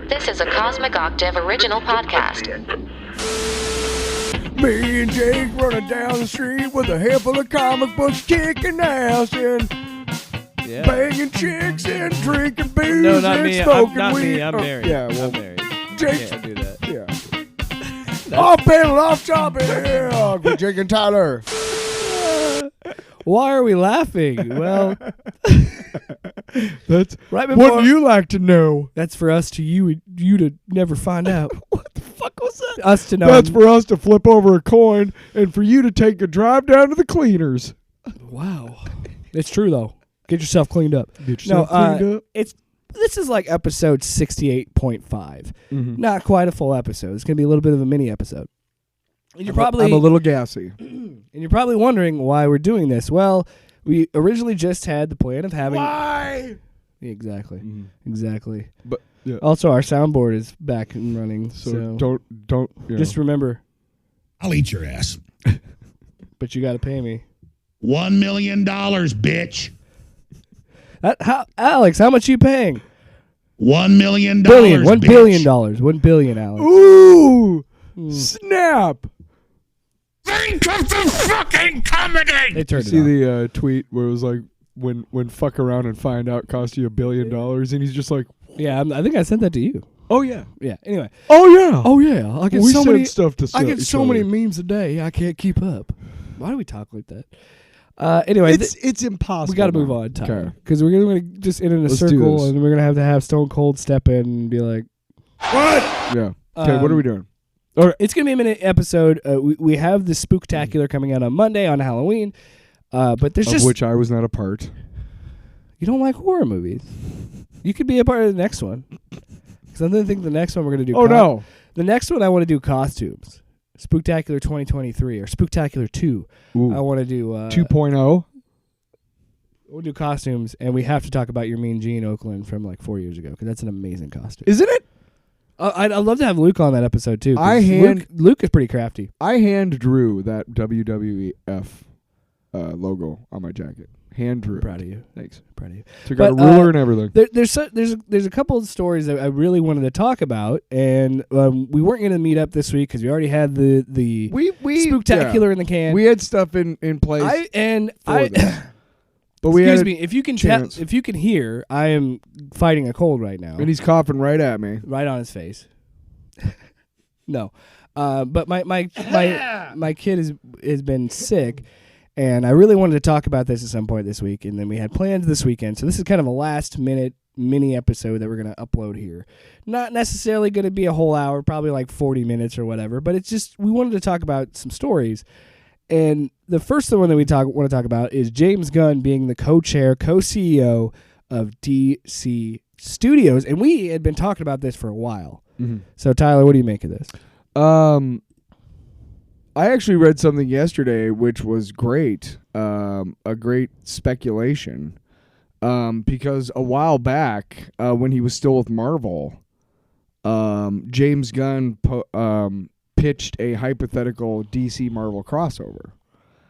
This is a Cosmic Octave original podcast. Me and Jake running down the street with a handful of comic books, kicking ass and banging chicks and drinking booze No, not and me. smoking Not weed. me. I'm married. Yeah, well, I'm married. Jake. Can't do that. Yeah. Off panel, off topic. Yeah, with Jake and Tyler. Why are we laughing? Well, That's right before. what you like to know. That's for us to you to never find out. What the fuck was that? Us to know. That's for us to flip over a coin and for you to take a drive down to the cleaners. Wow. It's true though. Get yourself cleaned up. Get yourself cleaned up. This is like episode 68.5. Mm-hmm. Not quite a full episode. It's going to be a little bit of a mini episode. And I'm a little gassy. And you're probably wondering why we're doing this. Well, we originally just had the plan of having. Why? Exactly. Mm-hmm. Exactly. But yeah. Also, our soundboard is back and running. So don't. Just remember. I'll eat your ass. But you got to pay me. $1 million, bitch. Alex, how much are you paying? $1 million. Billion. $1 bitch. billion. $1 billion, Alex. Ooh, snap! Think of the fucking comedy. They turned See it off. the tweet where it was like, when fuck around and find out cost you $1 billion, and he's just like, Yeah, I think I sent that to you. oh yeah, Yeah. Anyway. oh yeah, Oh yeah. I get we so send many stuff to. I get each so other. many memes a day. I can't keep up. Why do we talk like that? Anyway, It's impossible. we got to move now. on, Tyler, Okay. because we're going to just end in a Let's do circle, this. and we're going to have Stone Cold step in and be like, What? Yeah. Okay. What are we doing? It's going to be a minute episode. We have the Spooktacular coming out on Monday on Halloween, but there's Of which I was not a part. You don't like horror movies. You could be a part of the next one. Because I don't think the next one we're going to do. Oh no. The next one I want to do costumes. Spooktacular 2023 or Spooktacular 2. Ooh. I want to do 2.0. We'll do costumes, and we have to talk about your Mean Gene Oakland from like 4 years ago because that's an amazing costume. Isn't it? I'd love to have Luke on that episode too. 'cause Luke is pretty crafty. I hand drew that WWF logo on my jacket. Hand drew. Proud of you. Thanks. Proud of you. Took out a ruler and everything. There's a couple of stories that I really wanted to talk about, and we weren't going to meet up this week because we already had the We Spooktacular in the can. We had stuff in place. But we excuse had me, if you can chance. if you can hear, I am fighting a cold right now. and he's coughing right at me. Right on his face. No, but my kid has been sick, and I really wanted to talk about this at some point this week, and then we had plans this weekend. So this is kind of a last minute mini episode that we're going to upload here. Not necessarily going to be a whole hour, probably like 40 minutes or whatever, but it's just we wanted to talk about some stories. And the first one that we want to talk about is James Gunn being the co-CEO of DC Studios, and we had been talking about this for a while. Mm-hmm. So Tyler, what do you make of this? I actually read something yesterday which was great. A great speculation. Because a while back, when he was still with Marvel, James Gunn pitched a hypothetical DC Marvel crossover.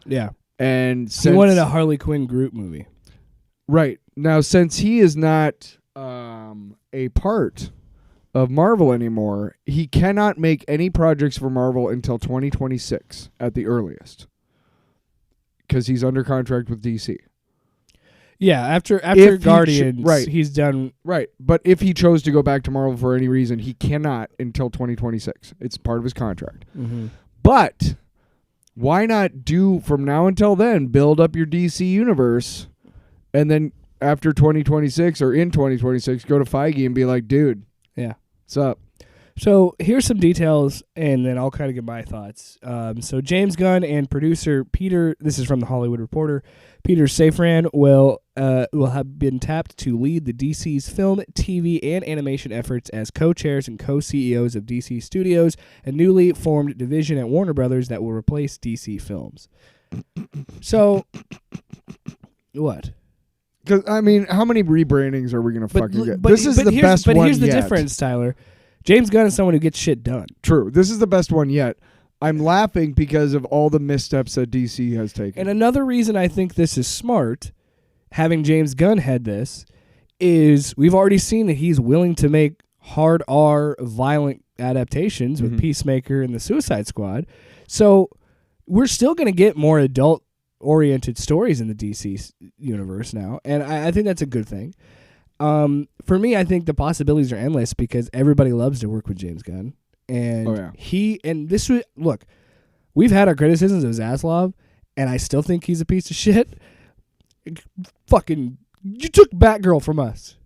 Yeah. And He wanted a Harley Quinn group movie. Right. Now, since he is not a part of Marvel anymore, he cannot make any projects for Marvel until 2026 at the earliest. Because he's under contract with DC. Yeah, after Guardians, he's done. Right. But if he chose to go back to Marvel for any reason, he cannot until 2026. It's part of his contract. Mm-hmm. But why not do from now until then, build up your DC universe, and then after 2026 or in 2026, go to Feige and be like, dude, yeah, what's up? So here's some details, and then I'll kind of give my thoughts. So James Gunn and producer Peter, this is from the Hollywood Reporter, Peter Safran will have been tapped to lead the DC's film, TV, and animation efforts as co-chairs and co-CEOs of DC Studios, a newly formed division at Warner Brothers that will replace DC Films. So, what? Because I mean, how many rebrandings are we gonna fucking get? But, this is the best one yet. But here's the difference, Tyler. James Gunn is someone who gets shit done. True. This is the best one yet. I'm laughing because of all the missteps that DC has taken. And another reason I think this is smart, having James Gunn head this, is we've already seen that he's willing to make hard R violent adaptations with Peacemaker and the Suicide Squad. So we're still going to get more adult-oriented stories in the DC universe now, and I think that's a good thing. For me, I think the possibilities are endless because everybody loves to work with James Gunn. And look, we've had our criticisms of Zaslav, and I still think he's a piece of shit. Fucking, you took Batgirl from us.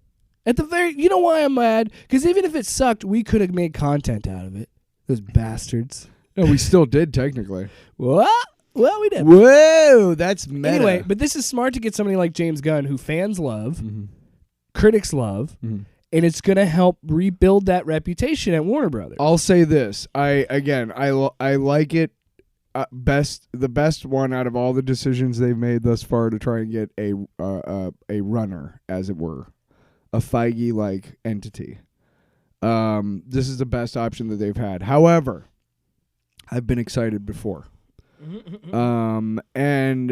You know why I'm mad? Because even if it sucked, we could have made content out of it. Those bastards. No, we still did technically. What? Well, we did. Whoa, that's meta. Anyway, but this is smart to get somebody like James Gunn, who fans love, critics love, and it's going to help rebuild that reputation at Warner Brothers. I'll say this. I like it the best one out of all the decisions they've made thus far to try and get a runner, as it were, a Feige-like entity. This is the best option that they've had. However, I've been excited before. And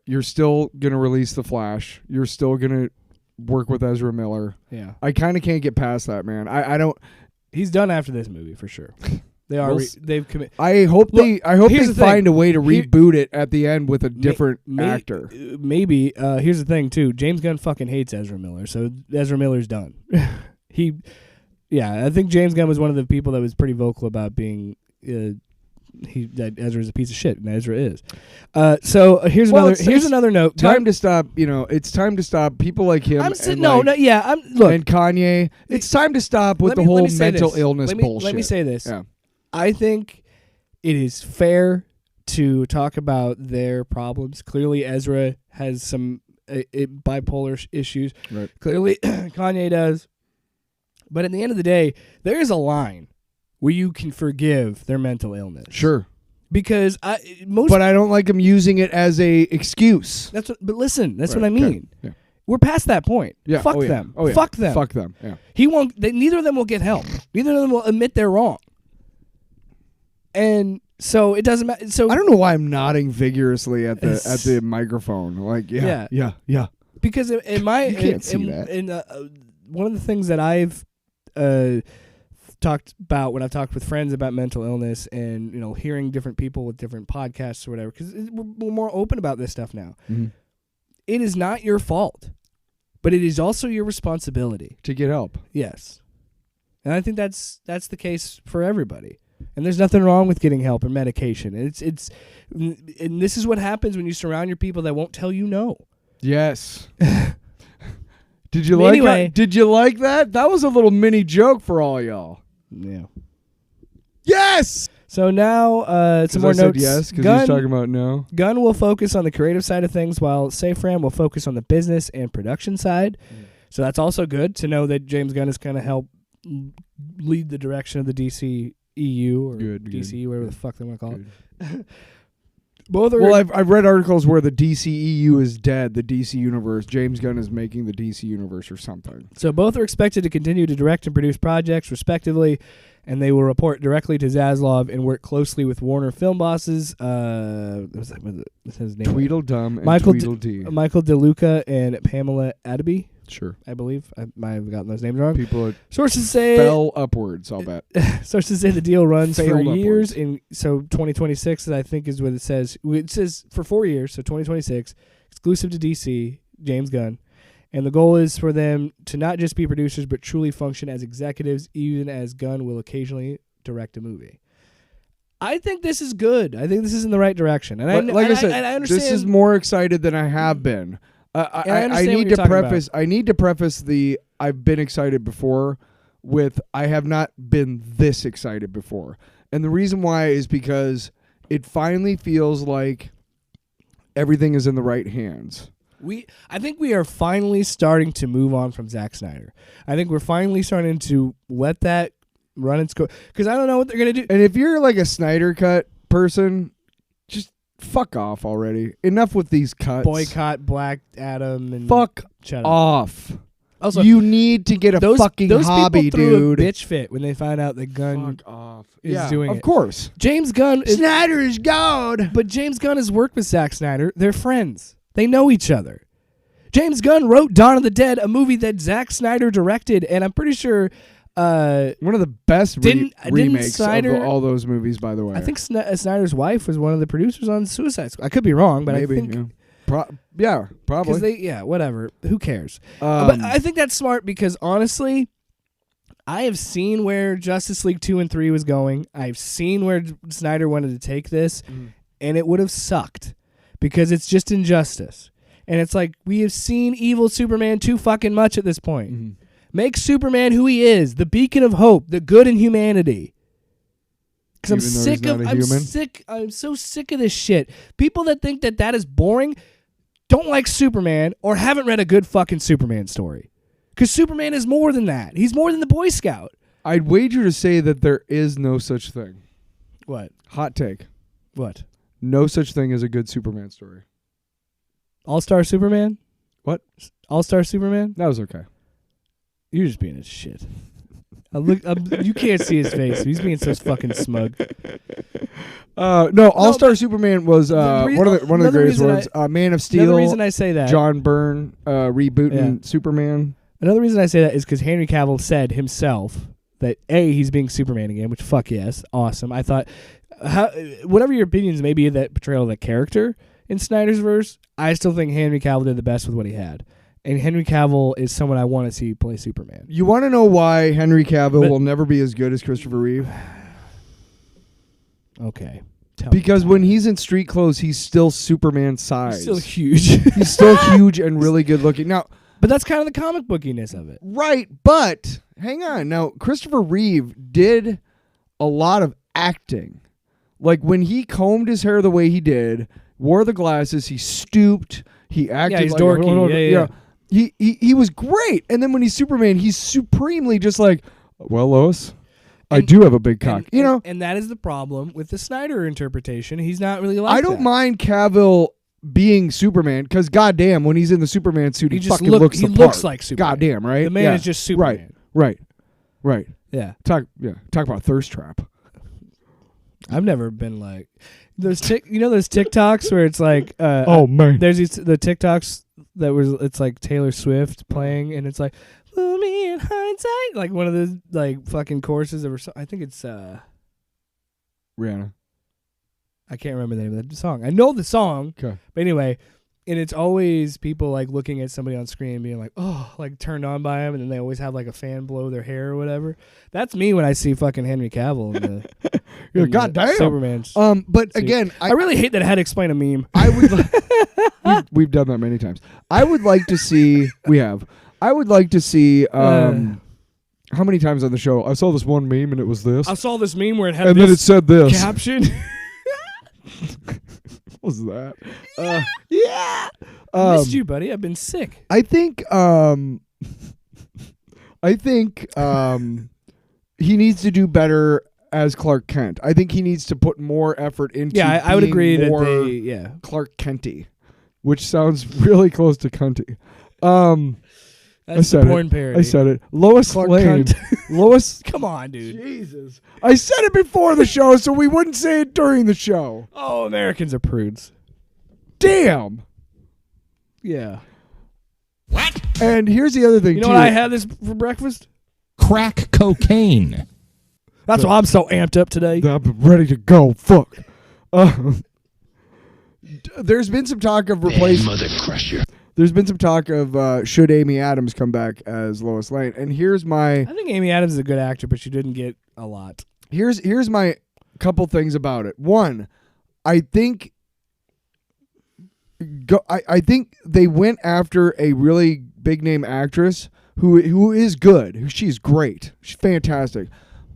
you're still going to release The Flash. You're still going to work with Ezra Miller. Yeah. I kind of can't get past that, man. I don't. He's done after this movie for sure. They are. They've committed. I hope they find a way to reboot it at the end with a different actor. Maybe. Here's the thing too. James Gunn fucking hates Ezra Miller, so Ezra Miller's done. I think James Gunn was one of the people that was pretty vocal about being that Ezra's a piece of shit, and Ezra is. So here's another note. Time to stop. It's time to stop people like him. And Kanye. It's time to stop with the whole mental illness bullshit. Let me say this. Yeah. I think it is fair to talk about their problems. Clearly, Ezra has some bipolar issues. Right. Clearly, Kanye does. But at the end of the day, there is a line where you can forgive their mental illness. Sure. Because but I don't like him using it as a excuse. But listen, that's what I mean. Okay. Yeah. We're past that point. Yeah. Fuck them. Oh, yeah. Fuck them. Fuck them. Yeah. He won't. Neither of them will get help. Neither of them will admit they're wrong. And so it doesn't matter. So I don't know why I'm nodding vigorously at the microphone. Like yeah. Because in my you can't see that. In one of the things that I've talked about when I've talked with friends about mental illness and hearing different people with different podcasts or whatever, because we're more open about this stuff now. Mm-hmm. It is not your fault, but it is also your responsibility to get help. Yes, and I think that's the case for everybody. And there's nothing wrong with getting help and medication. And this is what happens when you surround your people that won't tell you no. Yes. Did you like that? That was a little mini joke for all y'all. Yeah. Yes. So now some more notes. Yes, because he's talking about no. Gunn will focus on the creative side of things, while Safran will focus on the business and production side. So that's also good to know that James Gunn is going to help lead the direction of the DC EU or DC, whatever the fuck they want to call it. Both are. Well, I've read articles where the DC EU is dead. The DC universe. James Gunn is making the DC universe or something. So both are expected to continue to direct and produce projects, respectively, and they will report directly to Zaslav and work closely with Warner film bosses. What's his name? Tweedledum and Tweedledee. Michael DeLuca and Pamela Adeby. Sure. I believe. I might have gotten those names wrong. People sources say fell upwards, I'll bet. Sources say the deal runs for years. Upwards. So 2026, I think, is what it says. It says for 4 years, so 2026, exclusive to DC, James Gunn. And the goal is for them to not just be producers, but truly function as executives, even as Gunn will occasionally direct a movie. I think this is good. I think this is in the right direction. And I said, I understand. This is more excited than I have been. I need to preface. I need to preface the I've been excited before with I have not been this excited before, and the reason why is because it finally feels like everything is in the right hands. I think we are finally starting to move on from Zack Snyder. I think we're finally starting to let that run its course because I don't know what they're gonna do. And if you're like a Snyder Cut person, just fuck off already. Enough with these cuts. Boycott Black Adam and fuck shut off. Also, you need to get a fucking hobby, people threw dude. A bitch fit when they found out that Gunn is doing it. Of course. James Gunn Snyder is God. But James Gunn has worked with Zack Snyder. They're friends. They know each other. James Gunn wrote Dawn of the Dead, a movie that Zack Snyder directed, and I'm pretty sure one of the best Didn't remakes Snyder- of all those movies, by the way. I think Snyder's wife was one of the producers on Suicide Squad. I could be wrong, but Maybe, I think yeah. Probably. because whatever. Who cares? But I think that's smart because honestly, I have seen where Justice League 2 and 3 was going. I've seen where Snyder wanted to take this, and it would have sucked because it's just injustice. And it's like we have seen evil Superman too fucking much at this point. Mm-hmm. Make Superman who he is, the beacon of hope, the good in humanity. Because I'm Even though sick he's of, not a I'm human? sick, I'm so sick of this shit. People that think that that is boring don't like Superman or haven't read a good fucking Superman story. Because Superman is more than that. He's more than the Boy Scout. I'd wager to say that there is no such thing. What? Hot take. What? No such thing as a good Superman story. All-Star Superman? What? All-Star Superman? That was okay. You're just being a shit. You can't see his face. He's being so fucking smug. No, All-Star Superman was re- one of the another greatest reason ones. Man of Steel. Another reason I say that. John Byrne rebooting Superman. Another reason I say that is because Henry Cavill said himself that he's being Superman again, which fuck yes, awesome. I thought, whatever your opinions may be of that portrayal of that character in Snyder's verse, I still think Henry Cavill did the best with what he had. And Henry Cavill is someone I want to see play Superman. You want to know why Henry Cavill will never be as good as Christopher Reeve? Okay. Because when he's in street clothes, he's still Superman size. He's still huge. He's still huge and really good looking. Now, but that's kind of the comic bookiness of it. right, but hang on. Now, Christopher Reeve did a lot of acting. Like when he combed his hair the way he did, wore the glasses, he stooped, he acted he's like dorky. Yeah. He was great. And then when he's Superman, he's supremely just like, well, Lois, I do have a big cock. And that is the problem with the Snyder interpretation. He's not really like I don't mind Cavill being Superman because goddamn, when he's in the Superman suit, he fucking looks the part. looks like Superman. Goddamn, right? The man is just Superman. Right. Yeah. Talk about thirst trap. I've never been like those those TikToks where it's like Oh man. there's the TikToks it's like Taylor Swift playing and it's like "Fool me in hindsight," like one of those like fucking choruses that were I think it's Rihanna. I can't remember the name of the song. I know the song. Okay. But anyway, and it's always people like looking at somebody on screen and being like, oh, like turned on by him, and then they always have like a fan blow their hair or whatever. That's me when I see fucking Henry Cavill in the You're goddamn Superman's. But suit. again, I really hate that I had to explain a meme. I would we've done that many times. I would like to see I would like to see how many times on the show I saw this one meme and it was this. I saw this meme where it had and then it said this. caption. What was that? Yeah. Missed you, buddy. I've been sick. I think he needs to do better as Clark Kent. I think he needs to put more effort into I would being agree that more Clark Kenty, which sounds really close to Cunty. That's the porn parody. I said it. Lois Clark Lane. Cunt. Lois. Come on, dude. Jesus. I said it before the show so we wouldn't say it during the show. Oh, Americans are prudes. Damn. Yeah. What? And here's the other thing, You know too. what I had this for breakfast? Crack cocaine. That's why I'm so amped up today. I'm ready to go. Fuck. There's been some talk of replacement. Mother crusher. There's been some talk of should Amy Adams come back as Lois Lane, and here's my I think Amy Adams is a good actor, but she didn't get a lot. here's my couple things about it. One, I think I think they went after a really big name actress who is good. She's great. She's fantastic.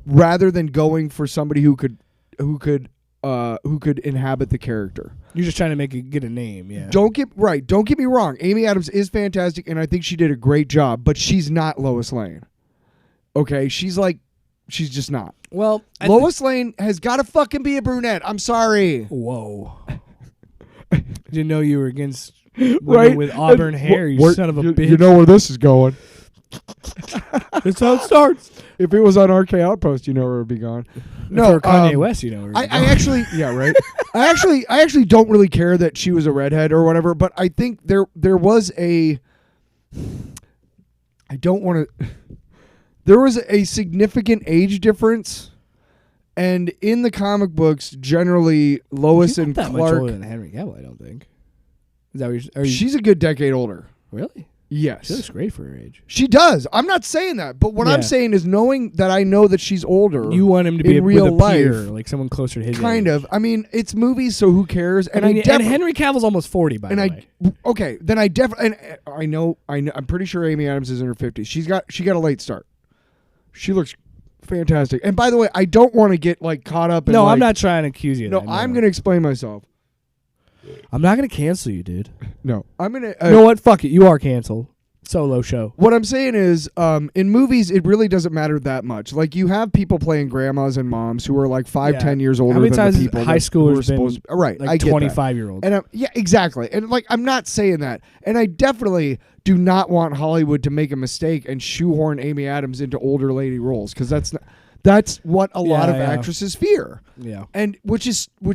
Rather than going for somebody who could inhabit the character. You're just trying to get a name, yeah. Don't get me wrong. Amy Adams is fantastic, and I think she did a great job. But she's not Lois Lane. Okay, she's just not. Well, Lois Lane has got to fucking be a brunette. I'm sorry. Whoa. Didn't know you were against women Right? with auburn hair, you son of a bitch. You know where this is going. That's how it starts. If it was on RK Outpost, you know where it would be gone. No, For Kanye West, you know. Where I actually, yeah, right. I actually don't really care that she was a redhead or whatever. But I think there was a I don't want to. There was a significant age difference, and in the comic books, generally Lois She's not and that much Clark. older than Henry Cavill, I don't think. Is that what you're, She's a good decade older. really? Yes. She looks great for her age. She does. I'm not saying that, but what I'm Yeah. saying is knowing that I know that she's older. You want him to be in with real a peer, life, like someone closer to his kind age. of. I mean, it's movies, so who cares? And I mean, I and Henry Cavill's almost 40, by the way. okay, then I definitely. And I know. I'm pretty sure Amy Adams is in her 50s. She got a late start. She looks fantastic. And by the way, I don't want to get like caught up in. No, like, I'm not trying to accuse you of No, that. I'm going to explain myself. I'm not going to cancel you, dude. No, I'm going to. You know what? Fuck it. You are canceled. Solo show. What I'm saying is, in movies, it really doesn't matter that much. Like, you have people playing grandmas and moms who are like 5-10 years older How many than times the people high who are schoolers supposed been right, like I get 25-year-olds? And yeah, exactly. And like, I'm not saying that. And I definitely do not want Hollywood to make a mistake and shoehorn Amy Adams into older lady roles, because that's what a lot of actresses fear. Yeah. And which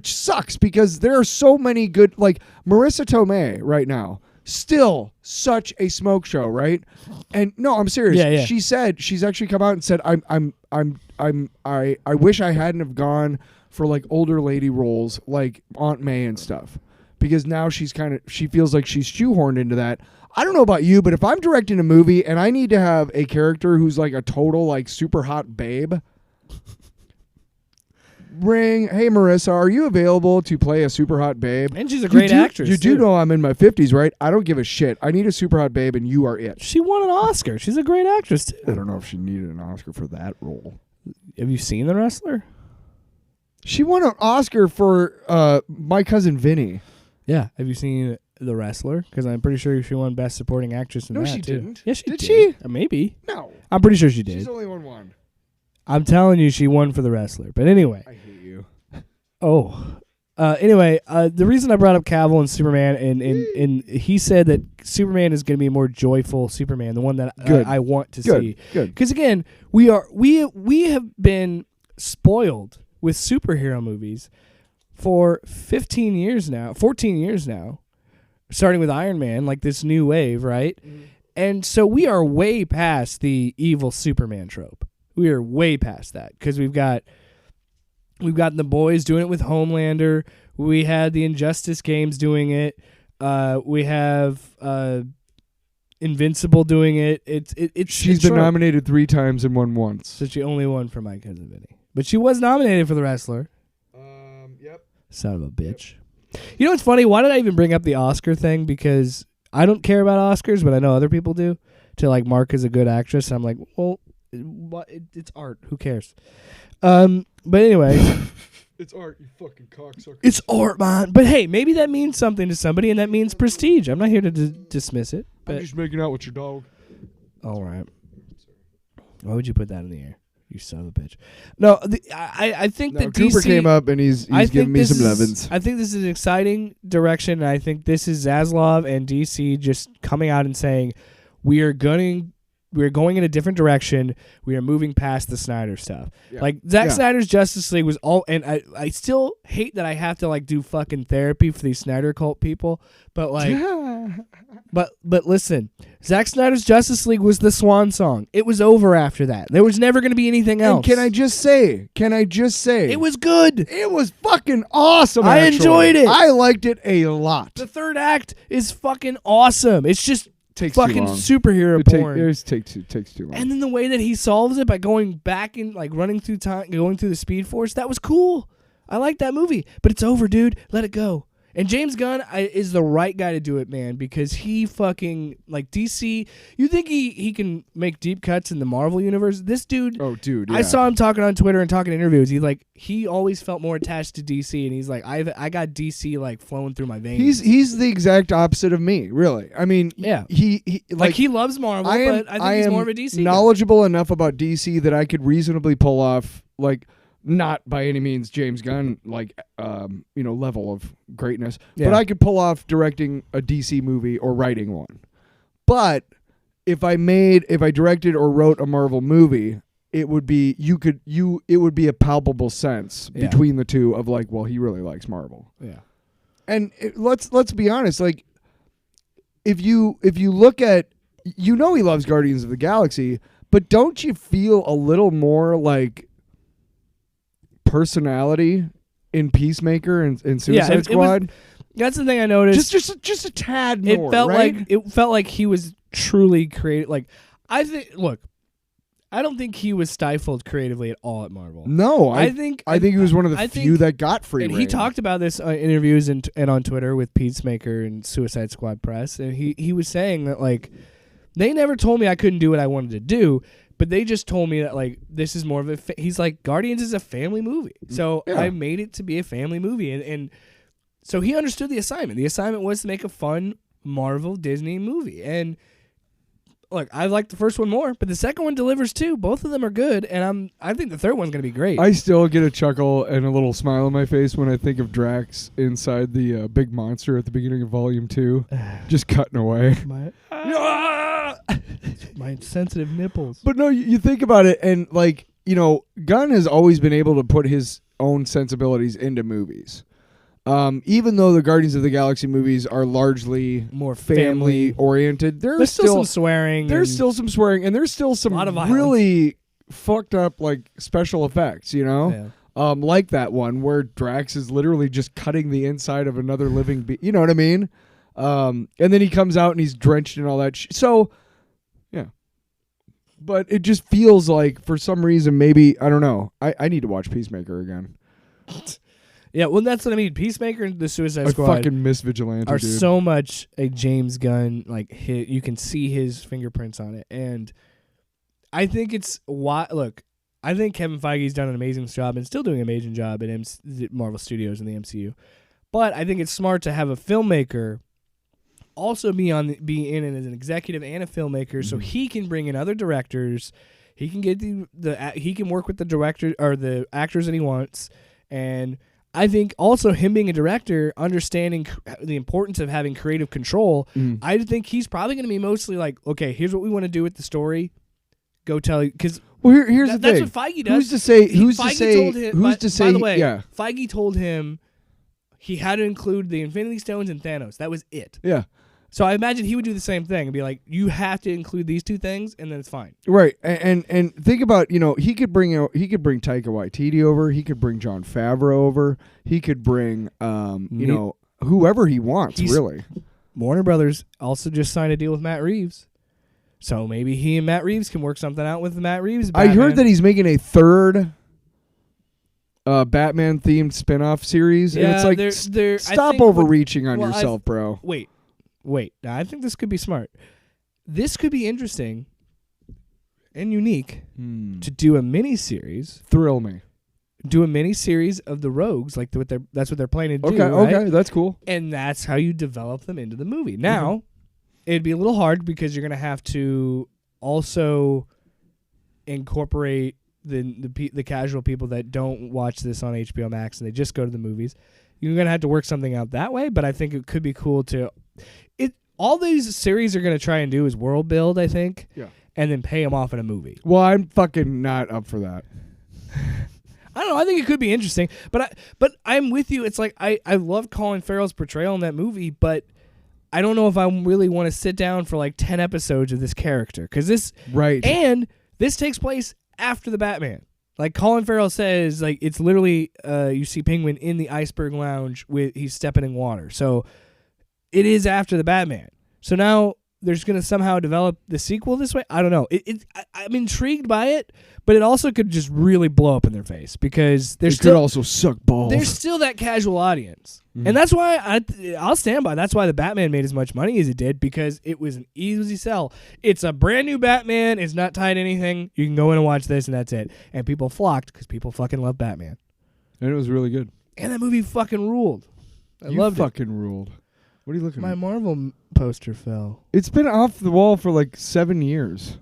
sucks, because there are so many good, like Marissa Tomei right now. Still such a smoke show, right? And no, I'm serious. Yeah. She said, she's actually come out and said, I wish I hadn't have gone for like older lady roles like Aunt May and stuff, because now she feels like she's shoehorned into that. I don't know about you, but if I'm directing a movie and I need to have a character who's like a total like super hot babe, hey Marissa, are you available to play a super hot babe? And she's a great actress. You do too. know I'm in my 50s, right? I don't give a shit. I need a super hot babe, and you are it. She won an Oscar. She's a great actress, too. I don't know if she needed an Oscar for that role. Have you seen The Wrestler? She won an Oscar for My Cousin Vinny. Yeah. Have you seen The Wrestler? Because I'm pretty sure she won Best Supporting Actress in No, that, she too. didn't. Yes, she Did did. she? Maybe. No. I'm pretty sure she did. She's only won one. I'm telling you, she won for The Wrestler. But anyway. I hate you. Anyway, the reason I brought up Cavill and Superman, and he said that Superman is going to be a more joyful Superman, the one that I want to see. Good. Because again, we have been spoiled with superhero movies for 14 years now, starting with Iron Man, like this new wave, right? Mm-hmm. And so we are way past the evil Superman trope. We are way past that, because we've got the boys doing it with Homelander. We had the Injustice games doing it. We have Invincible doing it. She's been nominated 3 times and won once. So she only won for My Cousin Vinny. But she was nominated for The Wrestler. Yep. Son of a bitch. You know what's funny? Why did I even bring up the Oscar thing? Because I don't care about Oscars, but I know other people do. To like mark as a good actress. I'm like, well, it's art. Who cares? But anyway. It's art, you fucking cocksucker. It's art, man. But hey, maybe that means something to somebody, and that means prestige. I'm not here to dismiss it. But I'm just making out with your dog. all right. Why would you put that in the air? You son of a bitch. No, I think that Cooper DC came up and he's giving me some levins. I think this is an exciting direction, and I think this is Zaslav and DC just coming out and saying we are going in a different direction. We are moving past the Snyder stuff. Yeah. Like Zack Snyder's Justice League was all, and I still hate that I have to like do fucking therapy for these Snyder cult people. But like, but listen, Zack Snyder's Justice League was the swan song. It was over after that. There was never going to be anything else. And can I just say, it was good. It was fucking awesome. I actually. enjoyed it. I liked it a lot. The third act is fucking awesome. It's just takes fucking too long. superhero porn. It takes too long. And then the way that he solves it by going back and like running through time, going through the Speed Force, that was cool. I like that movie, but it's over, dude. Let it go. And James Gunn is the right guy to do it, man, because he fucking, like, DC, you think he can make deep cuts in the Marvel universe? This dude, yeah. I saw him talking on Twitter and talking in interviews. He always felt more attached to DC, and he's like, I got DC, like, flowing through my veins. He's the exact opposite of me, really. I mean, yeah. He loves Marvel, but I think he's more of a DC knowledgeable guy. enough about DC that I could reasonably pull off, like, not by any means James Gunn, like, level of greatness. Yeah. But I could pull off directing a DC movie or writing one. But if I directed or wrote a Marvel movie, it would be it would be a palpable sense between the two of like, well, he really likes Marvel. Yeah. And let's be honest, like, if you look at you know he loves Guardians of the Galaxy, but don't you feel a little more like personality in Peacemaker and Suicide Squad? That's the thing I noticed. Just a tad more. It felt right? like he was truly creative. Like I don't think he was stifled creatively at all at Marvel. No, I think he was one of the few that got free rein. He talked about this in interviews and on Twitter with Peacemaker and Suicide Squad press, and he was saying that like they never told me I couldn't do what I wanted to do, but they just told me that like this is more of a. He's like Guardians is a family movie, so I made it to be a family movie, and so he understood the assignment. The assignment was to make a fun Marvel Disney movie, and. Look, I like the first one more, but the second one delivers too. Both of them are good, and I think the third one's going to be great. I still get a chuckle and a little smile on my face when I think of Drax inside the big monster at the beginning of Volume 2, just cutting away. My sensitive nipples. But no, you think about it, and like, you know, Gunn has always been able to put his own sensibilities into movies. Even though the Guardians of the Galaxy movies are largely more family oriented, there's still some swearing. There's still some swearing, and there's still some really fucked up like special effects, you know? Yeah. Like that one where Drax is literally just cutting the inside of another living you know what I mean? And then he comes out and he's drenched in all that so yeah. But it just feels like for some reason maybe I don't know. I need to watch Peacemaker again. Yeah, well, that's what I mean. Peacemaker and the Suicide Squad I fucking miss Vigilante, are dude. so much a James Gunn, like, hit. You can see his fingerprints on it. And I think it's why. Look, I think Kevin Feige's done an amazing job and still doing an amazing job at Marvel Studios and the MCU. But I think it's smart to have a filmmaker also be in it as an executive and a filmmaker so he can bring in other directors. He can get he can work with the director or the actors that he wants. And I think also him being a director, understanding the importance of having creative control, I think he's probably going to be mostly like, okay, here's what we want to do with the story. Go tell you. Because here's the thing. That's what Feige does. Who's to say? By the way, yeah. Feige told him he had to include the Infinity Stones and Thanos. That was it. Yeah. So I imagine he would do the same thing and be like, you have to include these two things, and then it's fine. Right. And think about, you know, he could bring Taika Waititi over, he could bring Jon Favreau over, he could bring you know, whoever he wants, really. Warner Brothers also just signed a deal with Matt Reeves. So maybe he and Matt Reeves can work something out with Matt Reeves. Batman. I heard that he's making a third Batman themed spin-off series. Yeah, and it's like stop overreaching on yourself, bro. Wait, now I think this could be smart. This could be interesting and unique to do a mini-series. Thrill me. Do a mini-series of the Rogues, like that's what they're planning to do. Okay, that's cool. And that's how you develop them into the movie. Now, it'd be a little hard because you're going to have to also incorporate the casual people that don't watch this on HBO Max and they just go to the movies. You're going to have to work something out that way, but I think it could be cool to... All these series are going to try and do is world build, I think, and then pay them off in a movie. Well, I'm fucking not up for that. I don't know. I think it could be interesting, but I'm with you. It's like I love Colin Farrell's portrayal in that movie, but I don't know if I really want to sit down for like 10 episodes of this character because this takes place after the Batman. Like Colin Farrell says, like it's literally you see Penguin in the Iceberg Lounge he's stepping in water, so. It is after the Batman. So now there's going to somehow develop the sequel this way. I don't know. I'm intrigued by it, but it also could just really blow up in their face because there's could also suck balls. There's still that casual audience. And that's why I'll stand by. That's why the Batman made as much money as it did because it was an easy sell. It's a brand new Batman. It's not tied to anything. You can go in and watch this and that's it. And people flocked because people fucking love Batman. And it was really good. And that movie fucking ruled. I loved it. You fucking ruled. What are you looking at? My Marvel poster fell. It's been off the wall for like 7 years.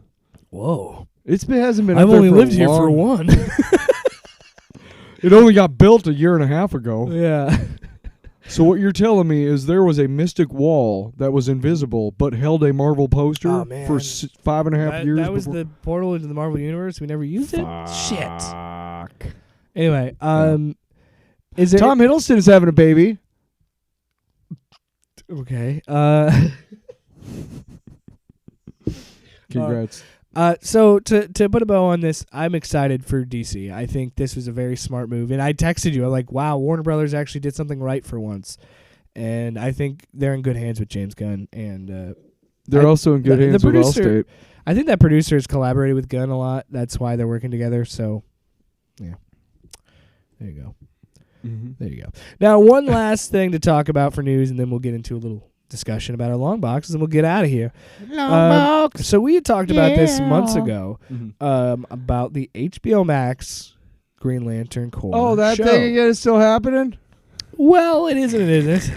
Whoa. Hasn't been. I've up only there lived here for one. It only got built a year and a half ago. Yeah. So what you're telling me is there was a mystic wall that was invisible but held a Marvel poster for 5.5 years. That was the portal into the Marvel universe. We never used it. Shit. Anyway, is there Tom Hiddleston is having a baby. Okay. Congrats. So to put a bow on this, I'm excited for DC. I think this was a very smart move, and I texted you. I'm like, wow, Warner Brothers actually did something right for once, and I think they're in good hands with James Gunn, and They're also in good hands with Allstate. I think that producer has collaborated with Gunn a lot. That's why they're working together. So, yeah, there you go. Mm-hmm. There you go. Now, one last thing to talk about for news, and then we'll get into a little discussion about our long boxes, and we'll get out of here. Long box. So we had talked about this months ago, Mm-hmm. about the HBO Max Green Lantern core. Oh, that show. thing again is still happening? Well, it is and it isn't.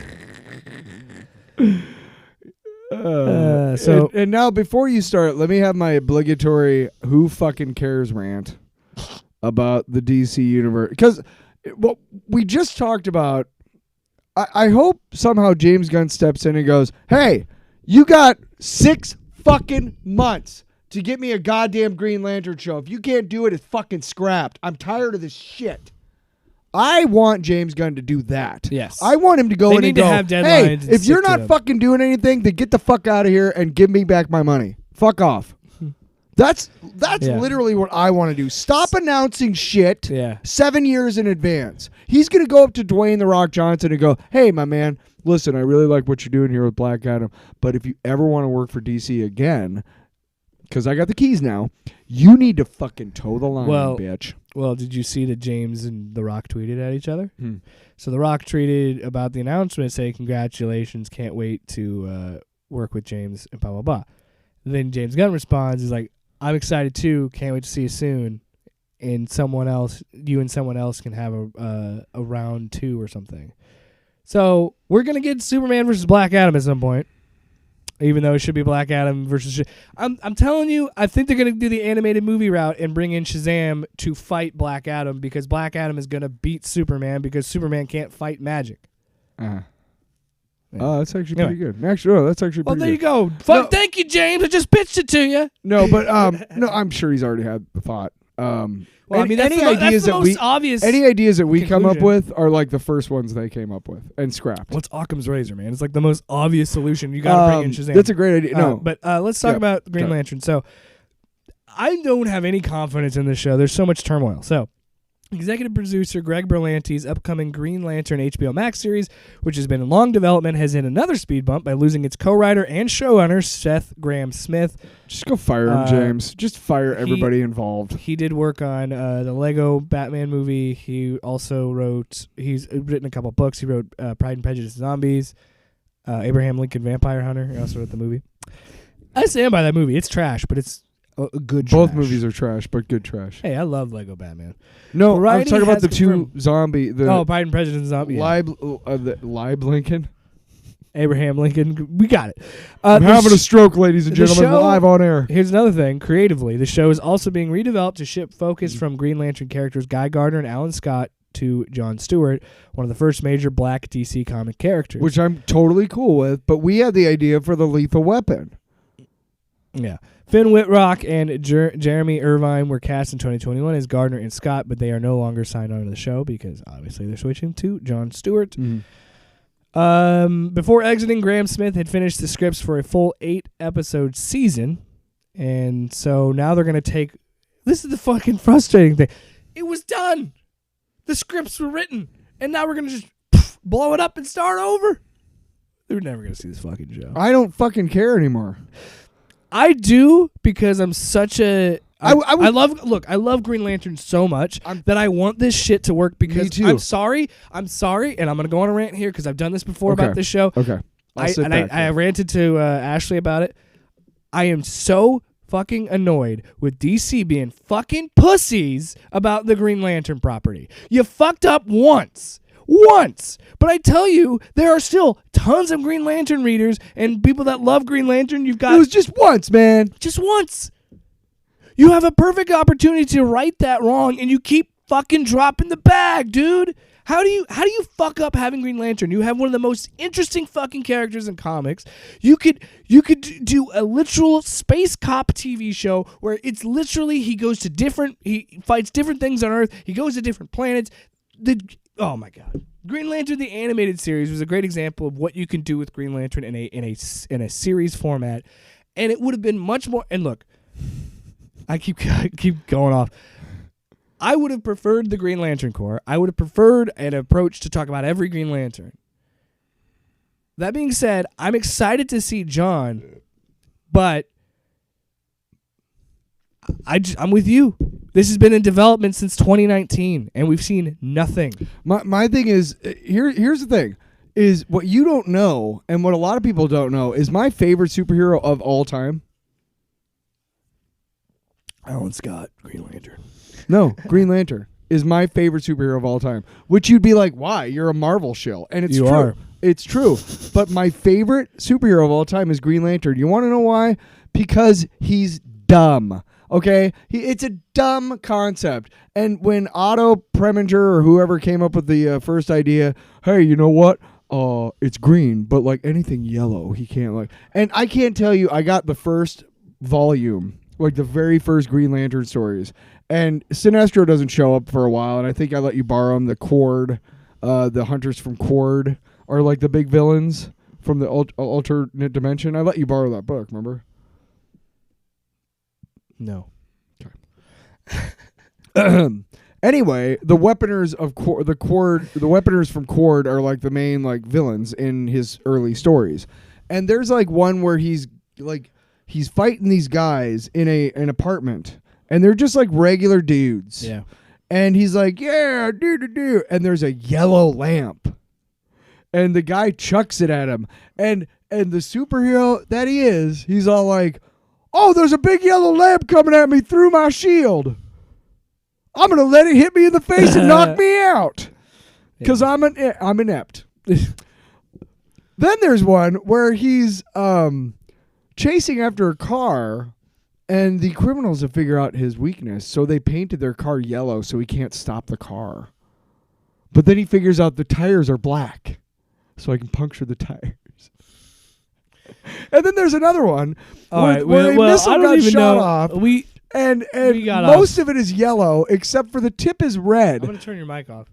And now, before you start, let me have my obligatory "who fucking cares" rant about the DC universe, because what we just talked about. I hope somehow James Gunn steps in and goes, "Hey, you got 6 fucking months to get me a goddamn Green Lantern show. If you can't do it, it's fucking scrapped. I'm tired of this shit." I want James Gunn to do that. Yes. I want him to go They in need and to go, have deadlines "Hey, and if you're stick to not them." fucking doing anything, then get the fuck out of here and give me back my money. Fuck off." That's Yeah. literally what I want to do. Stop announcing shit Yeah. 7 years in advance. He's going to go up to Dwayne "The Rock" Johnson and go, "Hey, my man, listen, I really like what you're doing here with Black Adam, but if you ever want to work for DC again, because I got the keys now, you need to fucking toe the line, Well, bitch." Well, did you see that James and The Rock tweeted at each other? Hmm. So The Rock tweeted about the announcement, saying, "Congratulations, can't wait to work with James," and blah, blah, blah. Then James Gunn responds, he's like, "I'm excited too, can't wait to see you soon. And you and someone else can have a round 2 or something." So we're going to get Superman versus Black Adam at some point, even though it should be Black Adam versus... I'm telling you, I think they're going to do the animated movie route and bring in Shazam to fight Black Adam, because Black Adam is going to beat Superman because Superman can't fight magic. Uh-huh. Yeah. Oh, that's actually Anyway. pretty good. Actually, that's actually Well, pretty there you good. go. No. Thank you, James. I just pitched it to you. No, but no, I'm sure he's already had the thought. Well, I mean, that's the most obvious. Any ideas that we come up conclusion. with are like the first ones they came up with and scrapped. What's Occam's razor, man? It's like the most obvious solution. You got to bring in Shazam. That's a great idea. No, but let's talk about Green Lantern. So, I don't have any confidence in this show. There's so much turmoil. So, executive producer Greg Berlanti's upcoming Green Lantern HBO Max series, which has been in long development, has hit another speed bump by losing its co-writer and showrunner, Seth Grahame-Smith. just go fire him, James. Just fire everybody involved. He did work on the Lego Batman movie. He also he's written a couple books. He wrote Pride and Prejudice Zombies, Abraham Lincoln Vampire Hunter. He also wrote the movie. I stand by that movie. It's trash, but it's a good Both trash. movies are trash, but good trash. Hey, I love Lego Batman. No, I'm Variety talking about has the two confirmed- zombie. The Pride and Prejudice and Zombies. the Lib Lincoln. Abraham Lincoln. We got it. I'm the having sh- a stroke, ladies and the gentlemen, show- live on air. Here's another thing. Creatively, the show is also being redeveloped to shift focus from Green Lantern characters Guy Gardner and Alan Scott to Jon Stewart, one of the first major black DC comic characters. Which I'm totally cool with, but we had the idea for the Lethal Weapon. Yeah. Finn Wittrock and Jeremy Irvine were cast in 2021 as Gardner and Scott, but they are no longer signed on to the show because obviously they're switching to Jon Stewart. Before exiting, Graham Smith had finished the scripts for a full 8-episode season, and so now they're going to take... This is the fucking frustrating thing. It was done. The scripts were written, and now we're going to just blow it up and start over. They're never going to see this fucking show. I don't fucking care anymore. I do, because I'm such a... I would- I love Green Lantern so much that I want this shit to work, because too. I'm sorry, and I'm going to go on a rant here because I've done this before Okay. about this show. Okay. I ranted to Ashley about it. I am so fucking annoyed with DC being fucking pussies about the Green Lantern property. You fucked up once. But I tell you, there are still tons of Green Lantern readers and people that love Green Lantern. You've got It was just once, man. just once. You have a perfect opportunity to right that wrong, and you keep fucking dropping the bag, dude. How do you fuck up having Green Lantern? You have one of the most interesting fucking characters in comics. You could do a literal space cop TV show where it's literally he fights different things on Earth. He goes to different planets. Oh my god. Green Lantern the animated series was a great example of what you can do with Green Lantern in a series format. And it would have been much more. And look, I keep going off. I would have preferred the Green Lantern Corps. I would have preferred an approach to talk about every Green Lantern. That being said, I'm excited to see John, but I'm with you. This has been in development since 2019, and we've seen nothing. My thing is, here's the thing, is what you don't know, and what a lot of people don't know, is my favorite superhero of all time. Alan Scott, Green Lantern. No, Green Lantern is my favorite superhero of all time, which you'd be like, why? You're a Marvel shill. And it's You true. are. It's true. But my favorite superhero of all time is Green Lantern. You want to know why? Because he's dumb. Okay? It's a dumb concept. And when Otto Preminger or whoever came up with the first idea, hey, you know what? It's green, but like anything yellow, he can't like. And I can't tell you, I got the first volume, like the very first Green Lantern stories. And Sinestro doesn't show up for a while, and I think I let you borrow him. The Cord, the Hunters from Cord are like the big villains from the alternate dimension. I let you borrow that book, remember? No. Anyway, the Weaponers of the Weaponers from Cord are like the main like villains in his early stories. And there's like one where he's fighting these guys in an apartment, and they're just like regular dudes. Yeah. And he's like, yeah, do. And there's a yellow lamp. And the guy chucks it at him. And the superhero that he is, he's all like, oh, there's a big yellow lamp coming at me through my shield. I'm going to let it hit me in the face and knock me out. Because I'm inept. Then there's one where he's chasing after a car, and the criminals have figured out his weakness, so they painted their car yellow so he can't stop the car. But then he figures out the tires are black, so I can puncture the tires. And then there's another one where a missile got shot off, and most of it is yellow, except for the tip is red. I'm going to turn your mic off.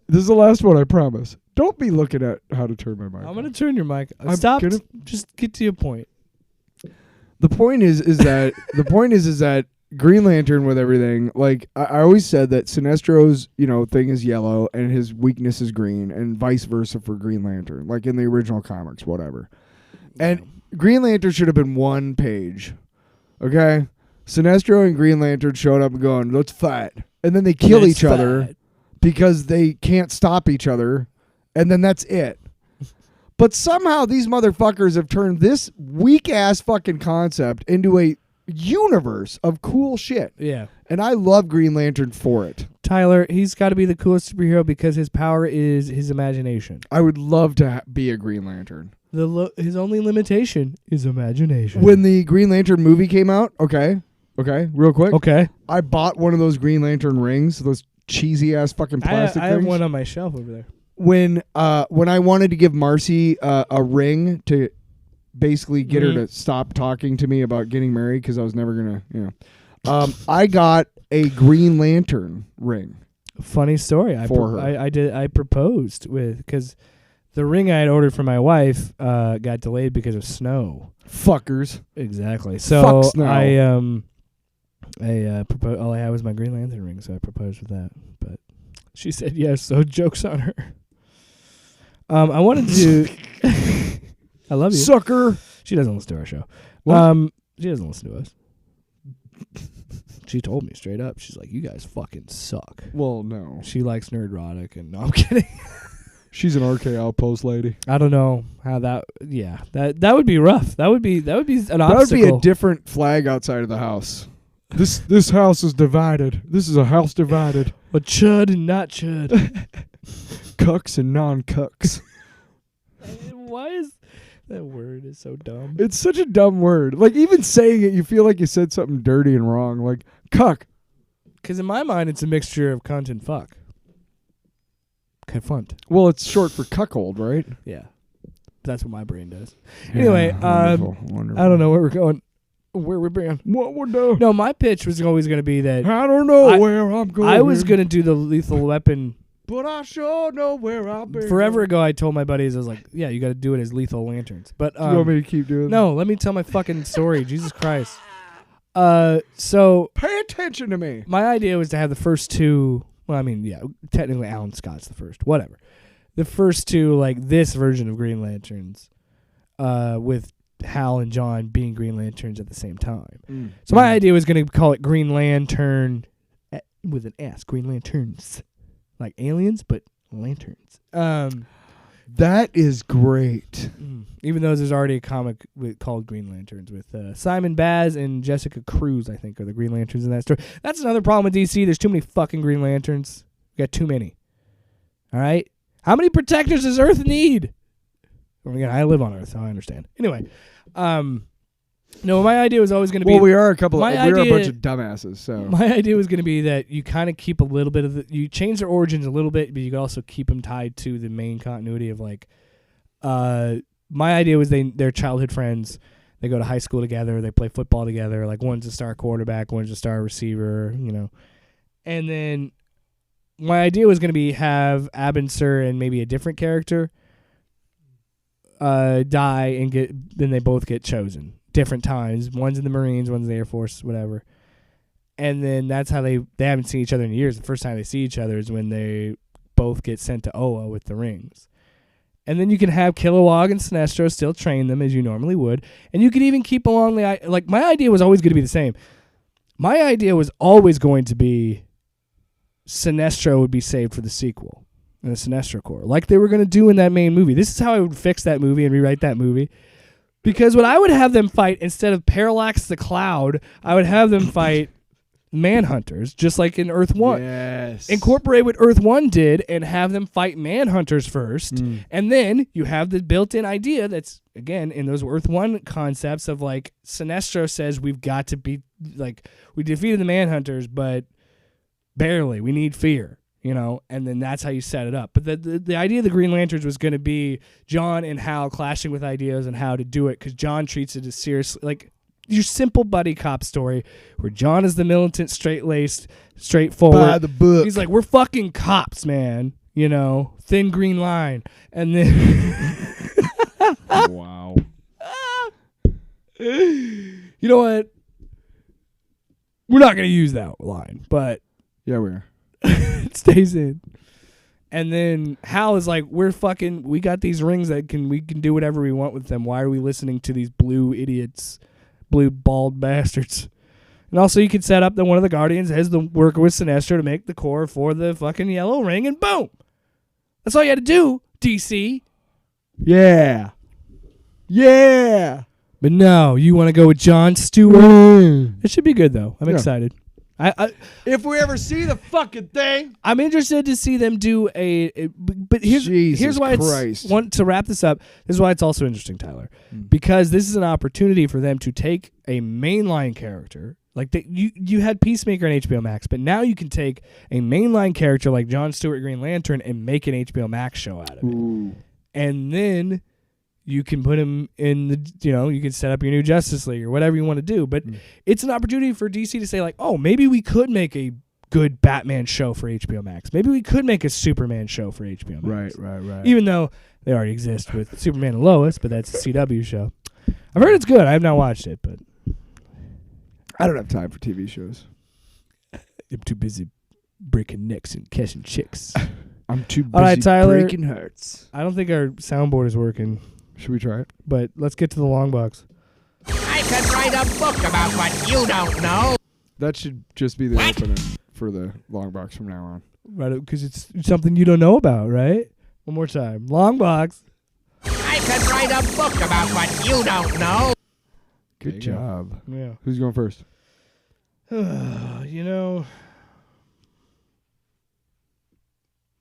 This is the last one, I promise. Don't be looking at how to turn my mic off. I'm going to turn your mic off. Stop. Just get to your point. The point is that Green Lantern with everything, like I always said that Sinestro's, thing is yellow and his weakness is green, and vice versa for Green Lantern, like in the original comics, whatever. And Green Lantern should have been one page. Okay? Sinestro and Green Lantern showed up and going, let's fight. And then they kill each other because they can't stop each other, and then that's it. But somehow these motherfuckers have turned this weak-ass fucking concept into a universe of cool shit. Yeah. And I love Green Lantern for it. Tyler, he's got to be the coolest superhero because his power is his imagination. I would love to be a Green Lantern. His only limitation is imagination. When the Green Lantern movie came out, okay, real quick. Okay. I bought one of those Green Lantern rings, those cheesy-ass fucking plastic I things. have one on my shelf over there. When I wanted to give Marcy a ring to basically get her to stop talking to me about getting married because I was never gonna, I got a Green Lantern ring. Funny story. I proposed because the ring I had ordered for my wife got delayed because of snow. Fuckers. Exactly. So fuck snow. I proposed. All I had was my Green Lantern ring, so I proposed with that. But she said yes. So joke's on her. I wanted to. I love you, sucker. She doesn't listen to our show. What? She doesn't listen to us. She told me straight up. She's like, "You guys fucking suck." Well, no. She likes Nerdrotic, and no, I'm kidding. She's an RK Outpost lady. I don't know how that. Yeah, that would be rough. That would be an obstacle. That would be a different flag outside of the house. This house is divided. This is a house divided. But chud and not chud. Cucks and non-cucks. Why is that word is so dumb? It's such a dumb word. Like, even saying it, you feel like you said something dirty and wrong. Like, cuck. Because in my mind, it's a mixture of cunt and fuck. Cunt. Well, it's short for cuckold, right? Yeah. That's what my brain does. Yeah, Anyway, wonderful. I don't know where we're going. Where we're being. What we're doing? No, my pitch was always going to be that I don't know where I'm going. I was going to do the Lethal Weapon But I sure know where I've been. Forever ago, I told my buddies, I was like, yeah, you got to do it as Lethal Lanterns. But Do you want me to keep doing no, let me tell my fucking story. Jesus Christ. So Pay attention to me. my idea was to have the first two. Well, I mean, yeah, technically Alan Scott's the first. Whatever. The first two, like this version of Green Lanterns, with Hal and John being Green Lanterns at the same time. So my idea was going to call it Green Lantern with an S. Green Lanterns, like aliens, but lanterns. That is great. Even though there's already a comic called Green Lanterns with Simon Baz and Jessica Cruz, I think, are the Green Lanterns in that story. That's another problem with DC. There's too many fucking Green Lanterns. We got too many. All right? How many protectors does Earth need? Well, again, I live on Earth, so I understand. Anyway, no, my idea was always going to be... Well, we are a bunch of dumbasses, so... My idea was going to be that you kind of keep a little bit of you change their origins a little bit, but you could also keep them tied to the main continuity of, like... my idea was they're childhood friends. They go to high school together. They play football together. Like, one's a star quarterback, one's a star receiver, you know. And then my idea was going to be have Abin Sur and maybe a different character die and then they both get chosen. Different times. One's in the Marines, one's in the Air Force, whatever. And then that's how they haven't seen each other in years. The first time they see each other is when they both get sent to Oa with the rings. And then you can have Kilowog and Sinestro still train them as you normally would. And you could even keep along my idea was always going to be the same. My idea was always going to be Sinestro would be saved for the sequel in the Sinestro Corps, like they were going to do in that main movie. This is how I would fix that movie and rewrite that movie. Because what I would have them fight, instead of Parallax the Cloud, I would have them fight Manhunters, just like in Earth 1. Yes. Incorporate what Earth 1 did and have them fight Manhunters first. And then you have the built-in idea that's, again, in those Earth 1 concepts of, like, Sinestro says we've got to be, like, we defeated the Manhunters, but barely. We need fear. You know, and then that's how you set it up. But the idea of the Green Lanterns was going to be John and Hal clashing with ideas on how to do it, because John treats it as seriously, like your simple buddy cop story where John is the militant, straight-laced, straightforward. By the book. He's like, we're fucking cops, man. You know, thin green line. And then... Wow. You know what? We're not going to use that line, but... Yeah, we are. It stays in. And then Hal is like, we got these rings that we can do whatever we want with them. Why are we listening to these blue idiots, blue bald bastards? And also you could set up that one of the Guardians has the worker with Sinestro to make the core for the fucking yellow ring, and boom. That's all you had to do, DC. Yeah. Yeah. But no, you want to go with Jon Stewart? It should be good, though. I'm excited. If we ever see the fucking thing, I'm interested to see them do but here's why Christ. To wrap this up, this is why it's also interesting, Tyler, because this is an opportunity for them to take a mainline character, like you had Peacemaker on HBO Max, but now you can take a mainline character like Jon Stewart Green Lantern and make an HBO Max show out of it. And then you can put him in you can set up your new Justice League or whatever you want to do. But it's an opportunity for DC to say, like, oh, maybe we could make a good Batman show for HBO Max. Maybe we could make a Superman show for HBO Max. Right. Even though they already exist with Superman and Lois, but that's a CW show. I've heard it's good. I have not watched it, but I don't have time for TV shows. I'm too busy breaking necks and catching chicks. I'm too busy All right, Tyler, breaking hearts. I don't think our soundboard is working. Should we try it? But let's get to the long box. I could write a book about what you don't know. That should just be the opener for the long box from now on. Right, because it's something you don't know about, right? One more time. Long box. I could write a book about what you don't know. Good job. Yeah. Who's going first? I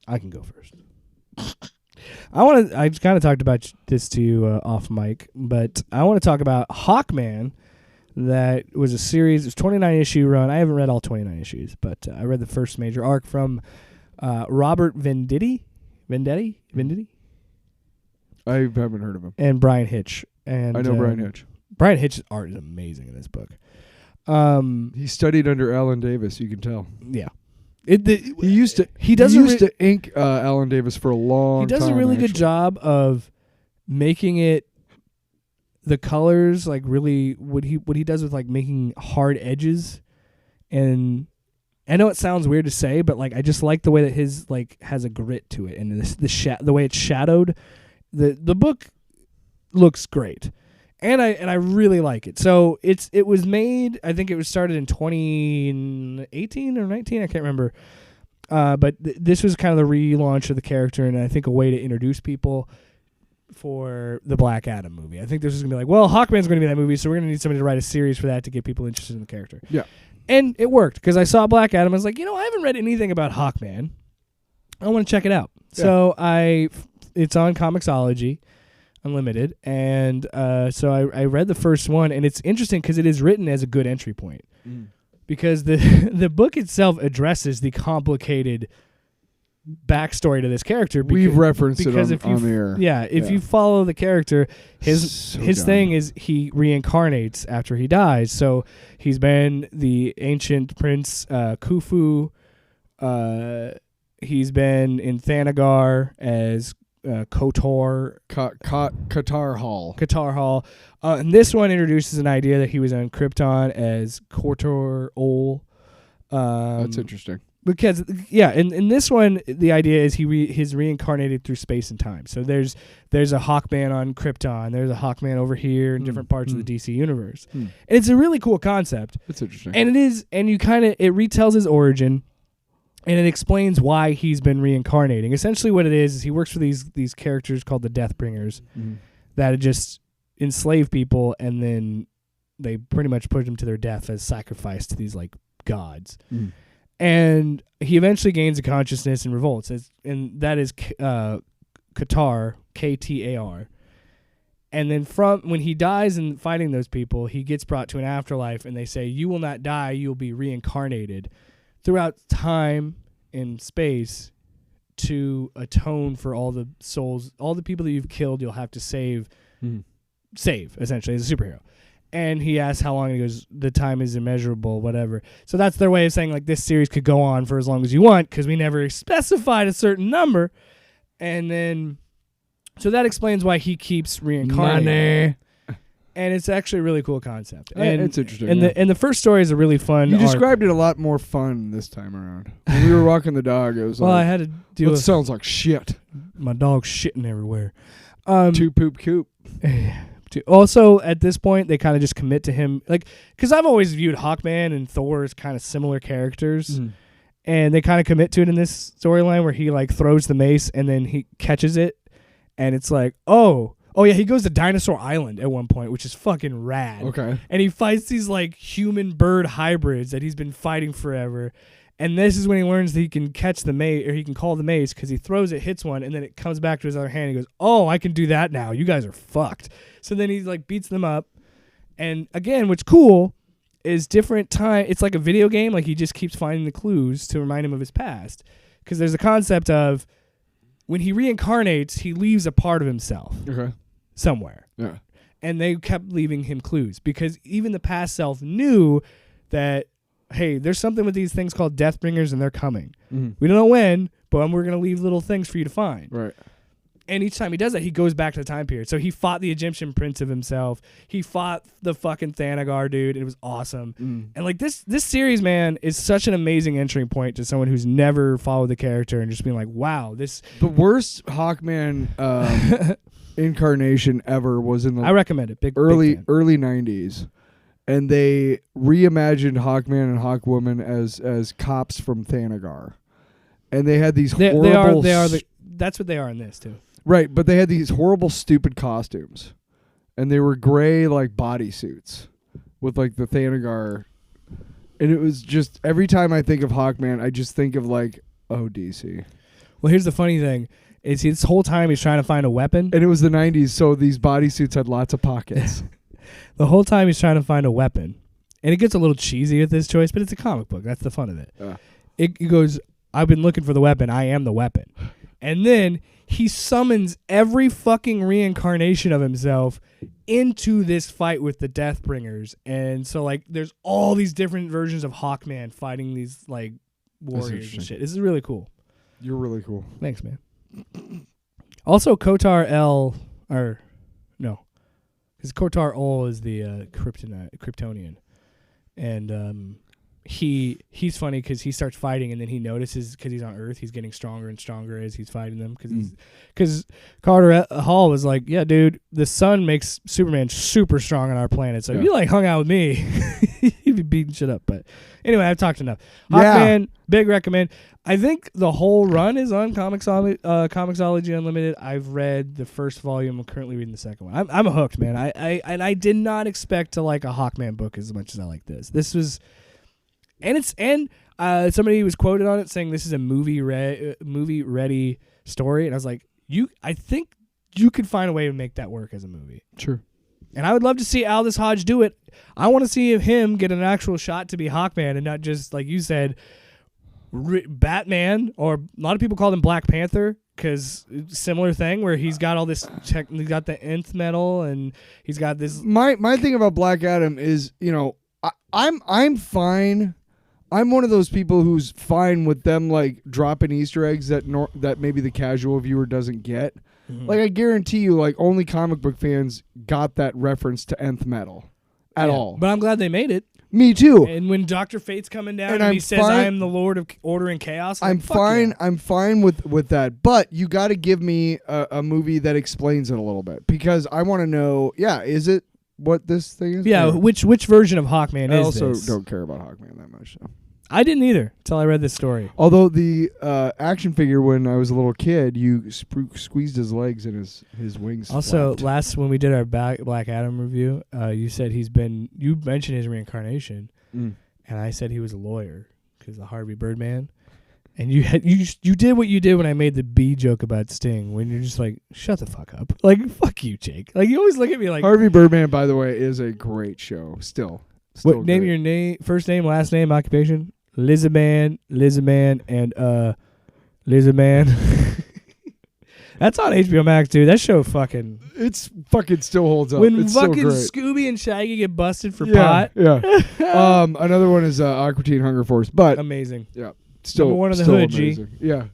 can go first. I kind of talked about this to you off mic, but I want to talk about Hawkman. That was a series. It was 29 issue run. I haven't read all 29 issues, but I read the first major arc from Robert Venditti. I haven't heard of him. And Brian Hitch. And I know Brian Hitch. Brian Hitch's art is amazing in this book. He studied under Alan Davis, you can tell. Yeah. He used to. He used to ink Alan Davis for a long time. He does a really good actually. job of making it the colors like really what he does with like making hard edges. And I know it sounds weird to say, but like I just like the way that his like has a grit to it, and the way it's shadowed. The book looks great. And I really like it. So it was made, I think it was started in 2018 or 19, I can't remember. But this was kind of the relaunch of the character, and I think a way to introduce people for the Black Adam movie. I think this is going to be like, well, Hawkman's going to be that movie, so we're going to need somebody to write a series for that to get people interested in the character. Yeah. And it worked, because I saw Black Adam, I was like, I haven't read anything about Hawkman. I want to check it out. Yeah. So it's on Comixology Unlimited, and so I read the first one, and it's interesting because it is written as a good entry point, because the book itself addresses the complicated backstory to this character. We've referenced it on the air. Yeah, if you follow the character, his thing is he reincarnates after he dies. So he's been the ancient prince Khufu. He's been in Thanagar as Kotor. Qatar Hall. Qatar Hall. And this one introduces an idea that he was on Krypton as Kotor Ol. That's interesting. Because, in this one, the idea is he's reincarnated through space and time. So there's a Hawkman on Krypton. There's a Hawkman over here in different parts of the DC universe. And it's a really cool concept. It's interesting. And it is, and it retells his origin. And it explains why he's been reincarnating. Essentially what it is he works for these characters called the Deathbringers that just enslave people, and then they pretty much put them to their death as sacrifice to these like gods. And he eventually gains a consciousness and revolts. And that is Qatar, Ktar. And then when he dies in fighting those people, he gets brought to an afterlife, and they say, you will not die, you'll be reincarnated throughout time and space to atone for all the souls, all the people that you've killed, you'll have to save, essentially, as a superhero. And he asks how long, and he goes, the time is immeasurable, whatever. So that's their way of saying, like, this series could go on for as long as you want, because we never specified a certain number. And then, so that explains why he keeps reincarnating. Money. And it's actually a really cool concept. And it's interesting. And the first story is a really fun You arc. described it a lot more fun this time around. When we were walking the dog, it was Well, like, I had to deal with sounds like shit. my dog shitting everywhere. Two poop coop. Also, at this point, they kind of just commit to him. Like, because I've always viewed Hawkman and Thor as kind of similar characters. And they kind of commit to it in this storyline where he, like, throws the mace and then he catches it. And it's like, oh yeah, he goes to Dinosaur Island at one point, which is fucking rad. Okay. And he fights these like human-bird hybrids that he's been fighting forever. And this is when he learns that he can catch the mace, or he can call the mace, because he throws it, hits one, and then it comes back to his other hand. He goes, oh, I can do that now. You guys are fucked. So then he like beats them up. And again, what's cool is different time. It's like a video game. Like he just keeps finding the clues to remind him of his past. Because there's a concept of when he reincarnates, he leaves a part of himself. Okay. Somewhere. Yeah. And they kept leaving him clues, because even the past self knew that, hey, there's something with these things called Deathbringers, and they're coming. We don't know when, but we're going to leave little things for you to find. Right. And each time he does that, he goes back to the time period. So he fought the Egyptian prince of himself. He fought the fucking Thanagar dude, and it was awesome. And like this series, man, is such an amazing entry point to someone who's never followed the character and just being like, wow, this... The worst Hawkman incarnation ever was in the I recommend it. early fan. 90s, and they reimagined Hawkman and Hawkwoman as cops from Thanagar, and they had these horrible. That's what they are in this too. Right, but they had these horrible, stupid costumes, and they were gray like bodysuits with like the Thanagar, and it was just every time I think of Hawkman, I just think of like, oh, DC. Well, here's the funny thing. Is this whole time he's trying to find a weapon. And it was the 90s, so these bodysuits had lots of pockets. The whole time he's trying to find a weapon. And it gets a little cheesy with this choice, but it's a comic book. That's the fun of it. It goes, I've been looking for the weapon. I am the weapon. And then he summons every fucking reincarnation of himself into this fight with the Deathbringers. And so, like, there's all these different versions of Hawkman fighting these, like, warriors and interesting. shit. This is really cool. You're really cool. Thanks, man. Also, Kotar El, or no, because Kotar Ol is the Kryptonian, and he's funny because he starts fighting and then he notices because he's on Earth he's getting stronger and stronger as he's fighting them because Carter Hall was like, yeah, dude, the sun makes Superman super strong on our planet, so if you like hung out with me you'd be beating shit up. But anyway, I've talked enough. Hawkman, big recommend. I think the whole run is on Comixology Unlimited. I've read the first volume. I'm currently reading the second one. I'm hooked, man. I did not expect to like a Hawkman book as much as I like this. This was, and somebody was quoted on it saying this is a movie ready story, and I was like, I think you could find a way to make that work as a movie. Sure. And I would love to see Aldous Hodge do it. I want to see him get an actual shot to be Hawkman and not just, like you said, Batman, or a lot of people call him Black Panther because similar thing where he's got all this he's got the nth metal and he's got this. My thing about Black Adam is, I'm fine. I'm one of those people who's fine with them like dropping Easter eggs that maybe the casual viewer doesn't get. Mm-hmm. Like I guarantee you, like only comic book fans got that reference to nth metal at all. But I'm glad they made it. Me too. And when Dr. Fate's coming down and he says, "I am the Lord of Order and Chaos," I'm fine. Yeah. I'm fine with that. But you got to give me a movie that explains it a little bit because I want to know. Yeah, is it what this thing is? Yeah, which version of Hawkman is this? I also don't care about Hawkman that much. So. I didn't either until I read this story. Although the action figure, when I was a little kid, you squeezed his legs and his wings. Also, flapped. when we did our Black Adam review, you said you mentioned his reincarnation, and I said he was a lawyer because the Harvey Birdman, and you did what you did when I made the B joke about Sting, when you're just like, shut the fuck up, like fuck you, Jake. Like you always look at me like Harvey Birdman. By the way, is a great show. Still what name great. Your name, first name, last name, occupation. Lizaman, and Lizaman. That's on HBO Max, dude. That show fucking still holds up. When it's fucking so Scooby and Shaggy get busted for pot. Yeah. Another one is Aqua Teen Hunger Force, but amazing. Yeah, still number one in the still hood. Amazing. G. Yeah.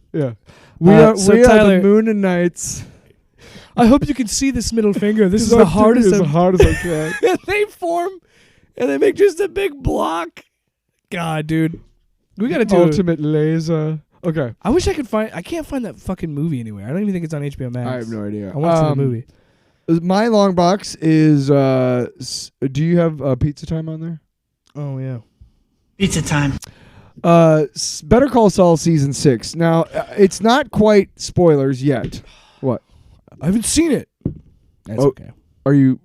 We are Tyler, the Moon and Knights. I hope you can see this middle finger. This is the hardest. As hard as I can. And they form, and they make just a big block. God, dude. We gotta do Ultimate Laser. Okay. I wish I could find. I can't find that fucking movie anywhere. I don't even think it's on HBO Max. I have no idea. I want to see the movie. My long box is. Do you have Pizza Time on there? Oh yeah. Pizza Time. Better Call Saul season 6. Now it's not quite spoilers yet. What? I haven't seen it. That's okay. Are you?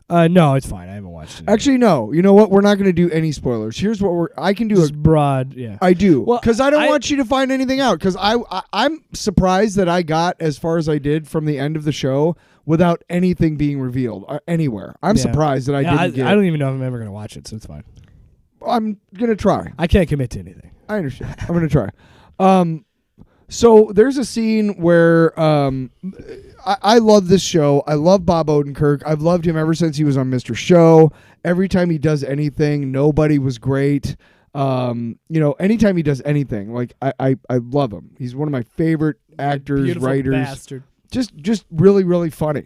No, it's fine. I haven't watched it. Actually, no. You know what? We're not going to do any spoilers. Here's what I can do. Just broad, yeah. I do. Because I don't want you to find anything out. Because I'm surprised that I got as far as I did from the end of the show without anything being revealed anywhere. I'm surprised that I didn't get. I don't even know if I'm ever going to watch it, so it's fine. I'm going to try. I can't commit to anything. I understand. I'm going to try. So there's a scene where I love this show. I love Bob Odenkirk. I've loved him ever since he was on Mr. Show. Every time he does anything, Nobody was great. Anytime he does anything, like I love him. He's one of my favorite actors, beautiful writers. Bastard. Just really, really funny,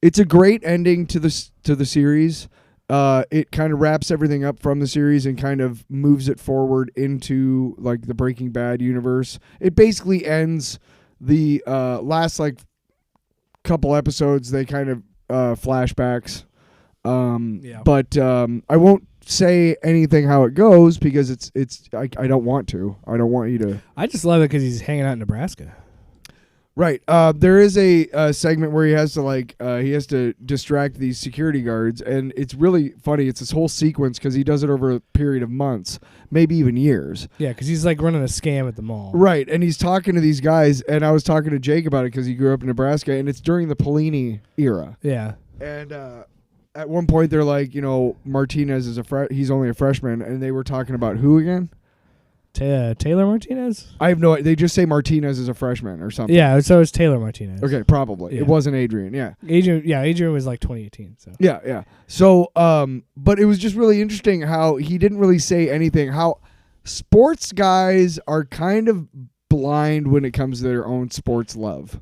it's a great ending to the series. It kind of wraps everything up from the series and kind of moves it forward into like the Breaking Bad universe. It basically ends the last like couple episodes. They kind of flashbacks. But I won't say anything how it goes because I don't want to. I don't want you to. I just love it because he's hanging out in Nebraska. Right. There is a segment where he has to distract these security guards, and it's really funny. It's this whole sequence because he does it over a period of months, maybe even years. Yeah, because he's like running a scam at the mall. Right, and he's talking to these guys, and I was talking to Jake about it because he grew up in Nebraska, and it's during the Pelini era. Yeah. And at one point, they're like, Martinez is he's only a freshman, and they were talking about who again? Taylor Martinez? I have no. They just say Martinez is a freshman or something. Yeah, so it's Taylor Martinez. Okay, probably. Yeah. It wasn't Adrian. Yeah. Adrian was like 2018. So Yeah. So, but it was just really interesting how he didn't really say anything. How sports guys are kind of blind when it comes to their own sports love.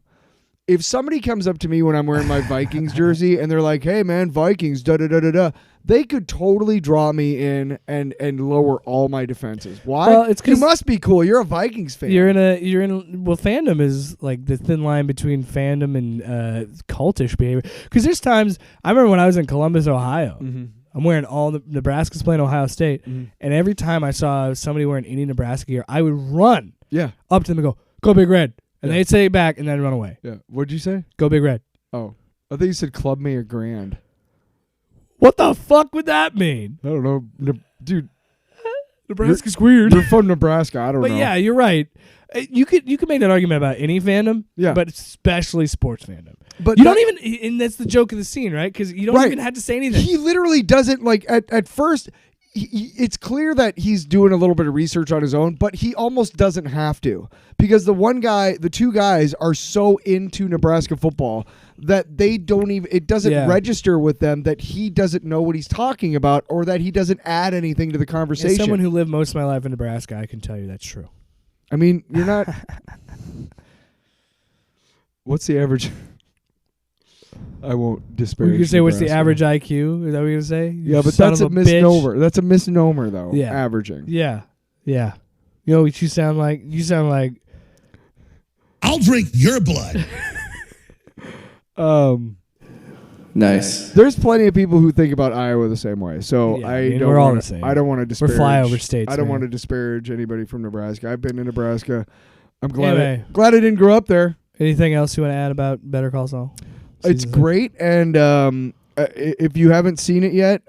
If somebody comes up to me when I'm wearing my Vikings jersey and they're like, "Hey man, Vikings, da da da da da," they could totally draw me in and lower all my defenses. Why? Well, it's 'cause you must be cool. You're a Vikings fan. Well, fandom is like the thin line between fandom and cultish behavior. Because there's times I remember when I was in Columbus, Ohio. Mm-hmm. I'm wearing all the Nebraska's playing Ohio State, and every time I saw somebody wearing any Nebraska gear, I would run up to them and go Big Red. And they'd say it back and then run away. Yeah. What'd you say? Go Big Red. Oh. I think you said Club Me or Grand. What the fuck would that mean? I don't know. Dude. Nebraska's weird. You're from Nebraska. I don't know. But yeah, you're right. You could make that argument about any fandom, but especially sports fandom. But you don't even, and that's the joke of the scene, right? Because you don't even have to say anything. He literally doesn't, like, at first, it's clear that he's doing a little bit of research on his own, but he almost doesn't have to. Because the two guys are so into Nebraska football that they don't even, it doesn't register with them that he doesn't know what he's talking about or that he doesn't add anything to the conversation. As someone who lived most of my life in Nebraska, I can tell you that's true. I mean, you're not. What's the average? I won't disparage. You can say what's the average IQ? Is that what you're gonna say? Yeah, but that's a misnomer. Bitch. That's a misnomer, though. Yeah, averaging. Yeah. You know what you sound like? You sound like. I'll drink your blood. Nice. There's plenty of people who think about Iowa the same way. So we're all the same. I don't want to disparage. We're flyover states. I don't want to disparage anybody from Nebraska. I've been to Nebraska. I'm glad. Glad I didn't grow up there. Anything else you want to add about Better Call Saul? It's great, and if you haven't seen it yet,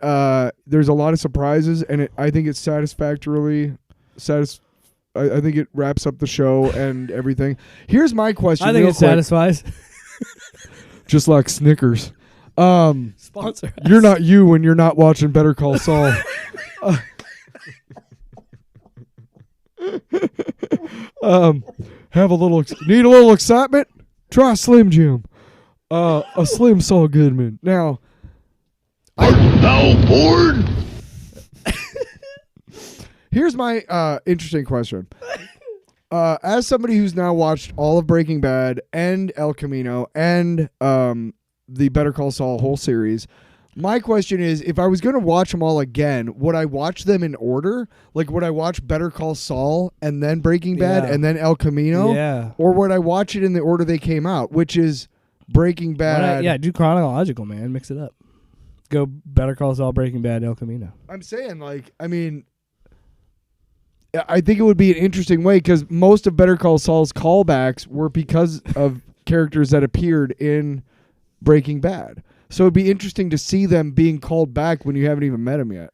there's a lot of surprises, and I think it's satisfactorily I think it wraps up the show and everything. Here's my question. I think it satisfies. Just like Snickers. Sponsor us. You're not you when you're not watching Better Call Saul. Need a little excitement? Try Slim Jim. A Slim Saul Goodman. Now, bored. Here's my interesting question. As somebody who's now watched all of Breaking Bad and El Camino and the Better Call Saul whole series, my question is, if I was going to watch them all again, would I watch them in order? Like, would I watch Better Call Saul and then Breaking Bad and then El Camino? Yeah. Or would I watch it in the order they came out, which is Breaking Bad? Do chronological, man. Mix it up. Go Better Call Saul, Breaking Bad, El Camino. I'm saying, I think it would be an interesting way because most of Better Call Saul's callbacks were because of characters that appeared in Breaking Bad. So it'd be interesting to see them being called back when you haven't even met them yet.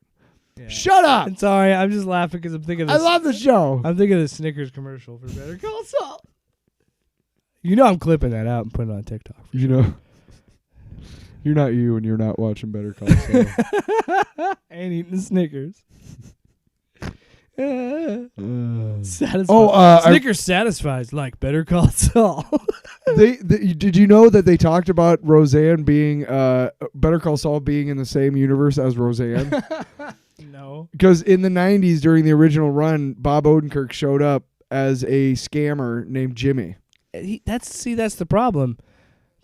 Yeah. Shut up! I'm sorry. I'm just laughing because I'm thinking of this. I love the show. I'm thinking of the Snickers commercial for Better Call Saul. You know I'm clipping that out and putting it on TikTok. You know. You're not you and you're not watching Better Call Saul. And eating the Snickers. Snickers satisfies like Better Call Saul. Did you know that they talked about Roseanne being Better Call Saul being in the same universe as Roseanne? No. Because in the 90s during the original run, Bob Odenkirk showed up as a scammer named Jimmy. That's the problem.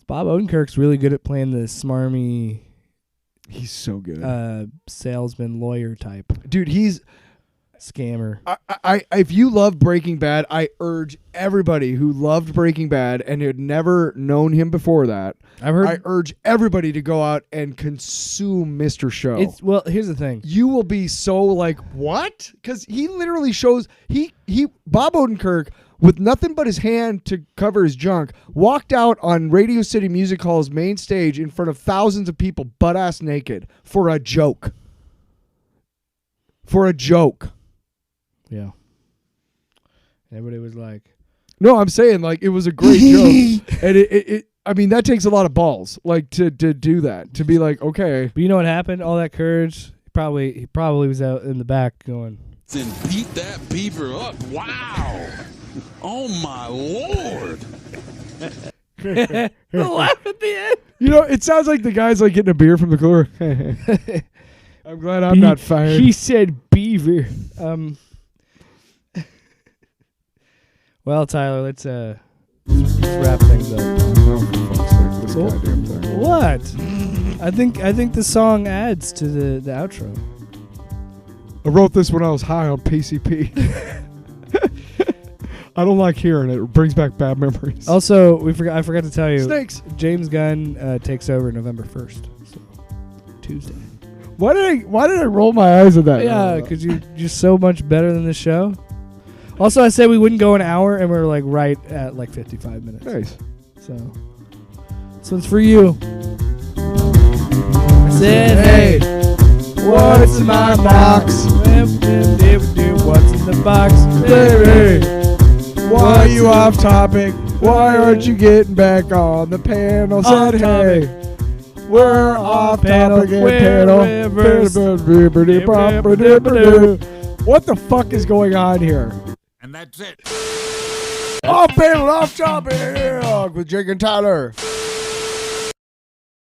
Bob Odenkirk's really good at playing the smarmy. He's so good. Salesman lawyer type. Dude, he's scammer. I if you love Breaking Bad, I urge everybody who loved Breaking Bad and had never known him before that. I urge everybody to go out and consume Mr. Show. Well, here's the thing. You will be so like, what? Because he literally shows Bob Odenkirk, with nothing but his hand to cover his junk, walked out on Radio City Music Hall's main stage in front of thousands of people butt-ass naked for a joke. For a joke. Yeah. Everybody was like... No, I'm saying, like, it was a great joke. And it I mean, that takes a lot of balls, like, to do that. To be like, okay. But you know what happened? All that courage, he probably was out in the back going... and beat that beaver up. Wow. Oh, my Lord. The laugh at the end. You know, it sounds like the guy's like getting a beer from the cooler. I'm glad I'm not fired. He said beaver. Well, Tyler, let's wrap things up. This goddamn thing. What? I think the song adds to the outro. I wrote this when I was high on PCP. I don't like hearing it. It brings back bad memories. Also, I forgot to tell you. Snakes. James Gunn takes over November 1st, so Tuesday. Why did I roll my eyes at that? Yeah, because you're just so much better than the show. Also, I said we wouldn't go an hour, and we're like right at like 55 minutes. Nice. So this one's for you. I said, hey, what's in my box? What's in the box? Hey, why are you off topic? Why aren't you getting back on the panel? Said, hey, we're off topic and panel. What the fuck is going on here? And that's it. Off panel, off topic with Jake and Tyler.